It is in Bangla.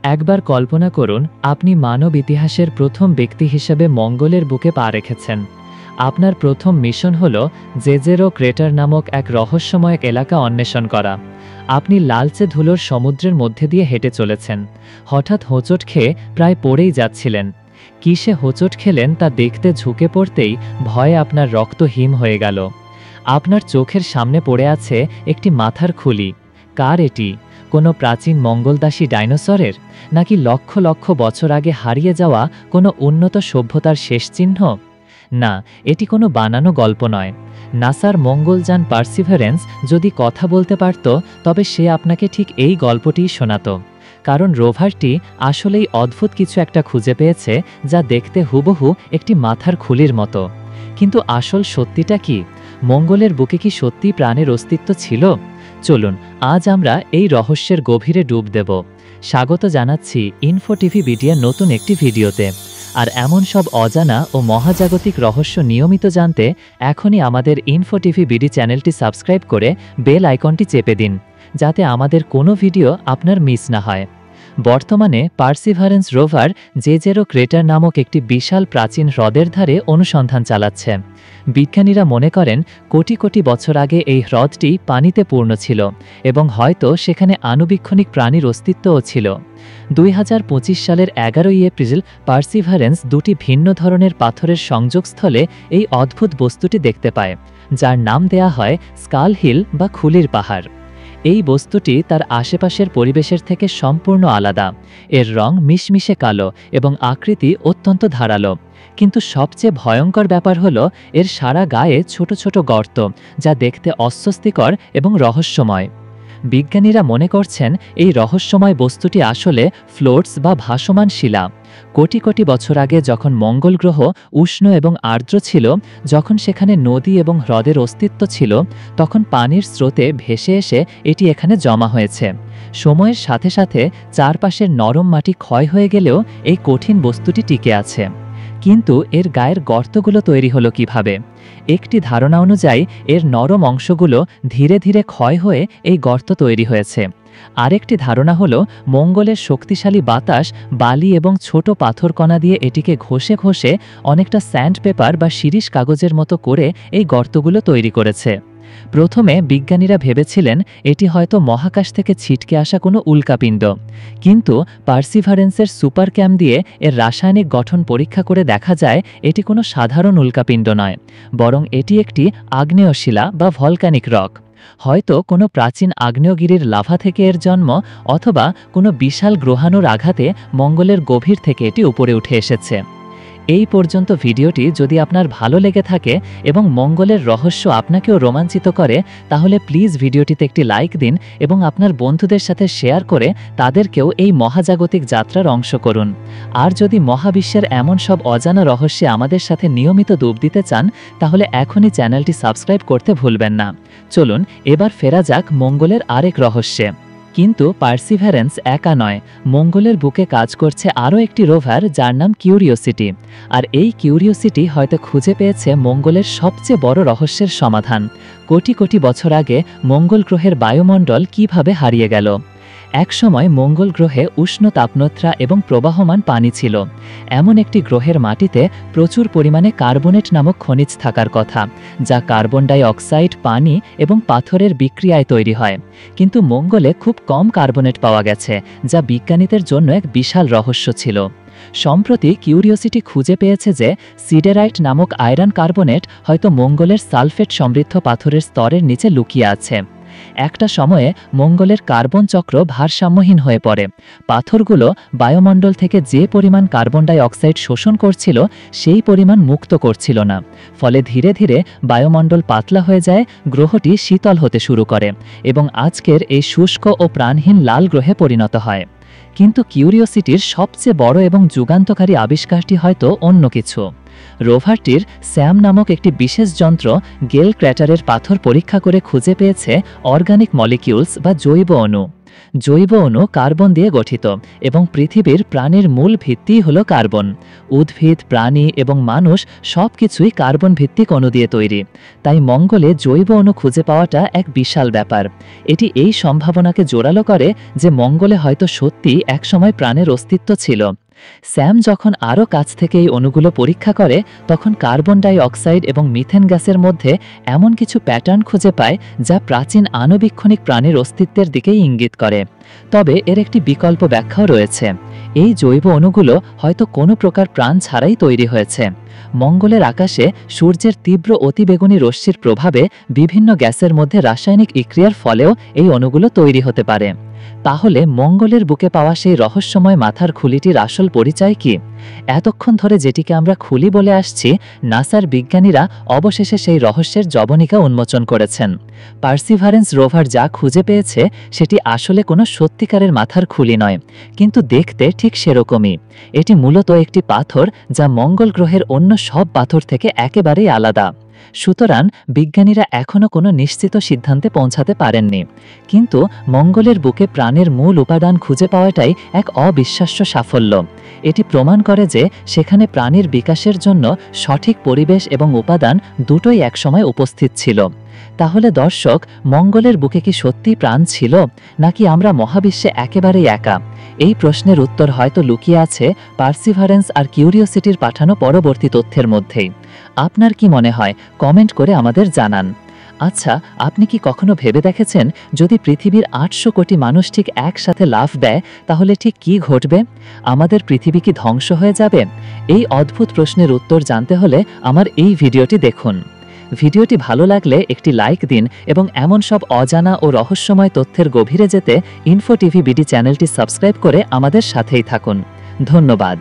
একবার কল্পনা করুন আপনি মানব ইতিহাসের প্রথম ব্যক্তি হিসেবে মঙ্গলের বুকে পা রেখেছেন। আপনার প্রথম মিশন হল জেজেরো ক্রেটার নামক এক রহস্যময় এলাকা অন্বেষণ করা। আপনি লালচে ধুলোর সমুদ্রের মধ্যে দিয়ে হেঁটে চলেছেন। হঠাৎ হোঁচট খেয়ে প্রায় পড়েই যাচ্ছিলেন। কিসে হোঁচট খেলেন তা দেখতে ঝুঁকে পড়তেই ভয়ে আপনার রক্ত হিম হয়ে গেল। আপনার চোখের সামনে পড়ে আছে একটি মাথার খুলি। কার এটি? কোনো প্রাচীন মঙ্গলদাসী ডাইনোসরের, নাকি লক্ষ লক্ষ বছর আগে হারিয়ে যাওয়া কোনো উন্নত সভ্যতার শেষ চিহ্ন? না, এটি কোনো বানানো গল্প নয়। নাসার মঙ্গলযান পার্সিভারেন্স যদি কথা বলতে পারত, তবে সে আপনাকে ঠিক এই গল্পটিই শোনাত। কারণ রোভারটি আসলেই অদ্ভুত কিছু একটা খুঁজে পেয়েছে, যা দেখতে হুবহু একটি মাথার খুলির মতো। কিন্তু আসল সত্যিটা কি? মঙ্গলের বুকে কি সত্যি প্রাণের অস্তিত্ব ছিল? চলুন আজ আমরা এই রহস্যের গভীরে ডুব দেব। স্বাগত জানাচ্ছি ইনফো টিভি বিডির নতুন একটি ভিডিওতে। আর এমন সব অজানা ও মহাজাগতিক রহস্য নিয়মিত জানতে এখনই আমাদের ইনফো টিভি বিডি চ্যানেলটি সাবস্ক্রাইব করে বেল আইকনটি চেপে দিন, যাতে আমাদের কোনো ভিডিও আপনার মিস না হয়। বর্তমানে পার্সিভারেন্স রোভার জেজেরো ক্রেটার নামক একটি বিশাল প্রাচীন হ্রদের ধারে অনুসন্ধান চালাচ্ছে। বিজ্ঞানীরা মনে করেন কোটি কোটি বছর আগে এই হ্রদটি পানিতে পূর্ণ ছিল এবং হয়তো সেখানে আণুবীক্ষণিক প্রাণীর অস্তিত্বও ছিল। 2025 সালের 11 এপ্রিল পার্সিভারেন্স দুটি ভিন্ন ধরনের পাথরের সংযোগস্থলে এই অদ্ভুত বস্তুটি দেখতে পায়, যার নাম দেয়া হয় স্কাল হিল বা খুলির পাহাড়। এই বস্তুটি তার আশেপাশের পরিবেশের থেকে সম্পূর্ণ আলাদা। এর রং মিশমিশে কালো এবং আকৃতি অত্যন্ত ধারালো। কিন্তু সবচেয়ে ভয়ঙ্কর ব্যাপার হলো এর সারা গায়ে ছোট ছোট গর্ত, যা দেখতে অস্বস্তিকর এবং রহস্যময়। বিজ্ঞানীরা মনে করছেন এই রহস্যময় বস্তুটি আসলে ফ্লোটস বা ভাসমান শিলা। কোটি কোটি বছর আগে যখন মঙ্গল গ্রহ উষ্ণ এবং আর্দ্র ছিল, যখন সেখানে নদী এবং হ্রদের অস্তিত্ব ছিল, তখন পানির স্রোতে ভেসে এসে এটি এখানে জমা হয়েছে। সময়ের সাথে সাথে চারপাশের নরম মাটি ক্ষয় হয়ে গেলেও এই কঠিন বস্তুটি টিকে আছে। কিন্তু এর গায়ের গর্তগুলো তৈরি হলো কিভাবে? একটি ধারণা অনুযায়ী এর নরম অংশগুলো ধীরে ধীরে ক্ষয় হয়ে এই গর্ত তৈরি হয়েছে। আরেকটি ধারণা হলো মঙ্গলের শক্তিশালী বাতাস বালি এবং ছোট পাথরকণা দিয়ে এটিকে ঘষে ঘষে অনেকটা স্যান্ডপেপার বা শিরিষ কাগজের মতো করে এই গর্তগুলো তৈরি করেছে। প্রথমে বিজ্ঞানীরা ভেবেছিলেন এটি হয়তো মহাকাশ থেকে ছিটকে আসা কোনো উল্কাপিণ্ড, কিন্তু পার্সিভারেন্সের সুপার ক্যাম দিয়ে এর রাসায়নিক গঠন পরীক্ষা করে দেখা যায় এটি কোনো সাধারণ উল্কাপিণ্ড নয়, বরং এটি একটি আগ্নেয় শিলা বা ভলকানিক রক। হয়তো কোনো প্রাচীন আগ্নেয়গিরির লাভা থেকে এর জন্ম, অথবা কোনো বিশাল গ্রহাণুর আঘাতে মঙ্গলের গভীর থেকে এটি উপরে উঠে এসেছে। এই পর্যন্ত ভিডিওটি যদি আপনার ভালো লেগে থাকে এবং মঙ্গলের রহস্য আপনাকেও রোমাঞ্চিত করে, তাহলে প্লিজ ভিডিওটিতে একটি লাইক দিন এবং আপনার বন্ধুদের সাথে শেয়ার করে তাদেরকেও এই মহাজাগতিক যাত্রার অংশ করুন। আর যদি মহাবিশ্বের এমন সব অজানা রহস্যে আমাদের সাথে নিয়মিত ডুব দিতে চান, তাহলে এখনই চ্যানেলটি সাবস্ক্রাইব করতে ভুলবেন না। চলুন এবার ফেরা যাক মঙ্গলের আরেক রহস্যে। কিন্তু পার্সিভারেন্স একা নয়, মঙ্গলের বুকে কাজ করছে আরও একটি রোভার, যার নাম কিউরিওসিটি। আর এই কিউরিওসিটি হয়তো খুঁজে পেয়েছে মঙ্গলের সবচেয়ে বড় রহস্যের সমাধান। কোটি কোটি বছর আগে মঙ্গল গ্রহের বায়ুমণ্ডল কিভাবে হারিয়ে গেল? একসময় মঙ্গল গ্রহে উষ্ণ তাপমাত্রা এবং প্রবাহমান পানি ছিল। এমন একটি গ্রহের মাটিতে প্রচুর পরিমাণে কার্বনেট নামক খনিজ থাকার কথা, যা কার্বন ডাই অক্সাইড, পানি এবং পাথরের বিক্রিয়ায় তৈরি হয়। কিন্তু মঙ্গলে খুব কম কার্বনেট পাওয়া গেছে, যা বিজ্ঞানীদের জন্য এক বিশাল রহস্য ছিল। সম্প্রতি কিউরিওসিটি খুঁজে পেয়েছে যে সিডেরাইট নামক আয়রন কার্বনেট হয়তো মঙ্গলের সালফেট সমৃদ্ধ পাথরের স্তরের নিচে লুকিয়ে আছে। একটা সময়ে মঙ্গলের কার্বন চক্র ভারসাম্যহীন হয়ে পড়ে। পাথরগুলো বায়ুমণ্ডল থেকে যে পরিমাণ কার্বন ডাই অক্সাইড শোষণ করছিল, সেই পরিমাণ মুক্ত করছিল না। ফলে ধীরে ধীরে বায়ুমণ্ডল পাতলা হয়ে যায়, গ্রহটি শীতল হতে শুরু করে এবং আজকের এই শুষ্ক ও প্রাণহীন লাল গ্রহে পরিণত হয়। কিন্তু কিউরিওসিটির সবচেয়ে বড় এবং যুগান্তকারী আবিষ্কারটি হয়তো অন্য কিছু। রোভারটির স্যাম নামক একটি বিশেষ যন্ত্র গেল ক্র্যাটারের পাথর পরীক্ষা করে খুঁজে পেয়েছে অর্গানিক মলিকিউলস বা জৈব অণু। জৈব অণু কার্বন দিয়ে গঠিত এবং পৃথিবীর প্রাণের মূল ভিত্তিই হল কার্বন। উদ্ভিদ, প্রাণী এবং মানুষ সবকিছুই কার্বন ভিত্তিক অণু দিয়ে তৈরি। তাই মঙ্গলে জৈব অণু খুঁজে পাওয়াটা এক বিশাল ব্যাপার। এটি এই সম্ভাবনাকে জোরালো করে যে মঙ্গলে হয়তো সত্যি একসময় প্রাণের অস্তিত্ব ছিল। স্যাম যখন আরও কাছ থেকে এই অণুগুলো পরীক্ষা করে তখন কার্বন ডাই অক্সাইড এবং মিথেন গ্যাসের মধ্যে এমন কিছু প্যাটার্ন খুঁজে পায় যা প্রাচীন আণুবীক্ষণিক প্রাণীর অস্তিত্বের দিকেই ইঙ্গিত করে। তবে এর একটি বিকল্প ব্যাখ্যাও রয়েছে। এই জৈব অণুগুলো হয়তো কোনো প্রকার প্রাণ ছাড়াই তৈরি হয়েছে। মঙ্গলের আকাশে সূর্যের তীব্র অতিবেগুনি রশ্মির প্রভাবে বিভিন্ন গ্যাসের মধ্যে রাসায়নিক বিক্রিয়ার ফলেও এই অণুগুলো তৈরি হতে পারে। তাহলে মঙ্গলের বুকে পাওয়া সেই রহস্যময় মাথার খুলিটির আসল পরিচয় কি? এতক্ষণ ধরে যেটিকে আমরা খুলি বলে আসছি, নাসার বিজ্ঞানীরা অবশেষে সেই রহস্যের জবনিকা উন্মোচন করেছেন। পার্সিভারেন্স রোভার যা খুঁজে পেয়েছে সেটি আসলে কোনো সত্যিকারের মাথার খুলি নয়, কিন্তু দেখতে ঠিক সেরকমই। এটি মূলত একটি পাথর যা মঙ্গল গ্রহের অন্য সব পাথর থেকে একেবারেই আলাদা। সুতরাং বিজ্ঞানীরা এখনও কোনো নিশ্চিত সিদ্ধান্তে পৌঁছাতে পারেননি, কিন্তু মঙ্গলের বুকে প্রাণের মূল উপাদান খুঁজে পাওয়াটাই এক অবিশ্বাস্য সাফল্য। এটি প্রমাণ করে যে সেখানে প্রাণীর বিকাশের জন্য সঠিক পরিবেশ এবং উপাদান দুটোই একসময় উপস্থিত ছিল। তাহলে দর্শক, মঙ্গলের বুকে কি সত্যি প্রাণ ছিল, নাকি আমরা মহাবিশ্বে একেবারেই একা? এই প্রশ্নের উত্তর হয়তো লুকিয়ে আছে পার্সিভারেন্স আর কিউরিওসিটির পাঠানো পরবর্তী তথ্যের মধ্যেই। আপনার কি মনে হয়? কমেন্ট করে আমাদের জানান। আচ্ছা, আপনি কি কখনো ভেবে দেখেছেন যদি পৃথিবীর 800 কোটি মানুষ ঠিক একসাথে লাফ দেয় তাহলে ঠিক কি ঘটবে? আমাদের পৃথিবী কি ধ্বংস হয়ে যাবে? এই অদ্ভুত প্রশ্নের উত্তর জানতে হলে আমার এই ভিডিওটি দেখুন। ভিডিওটি ভালো লাগলে একটি লাইক দিন এবং এমন সব অজানা ও রহস্যময় তথ্যের গভীরে যেতে ইনফো টিভি বিডি চ্যানেলটি সাবস্ক্রাইব করে আমাদের সাথেই থাকুন। ধন্যবাদ।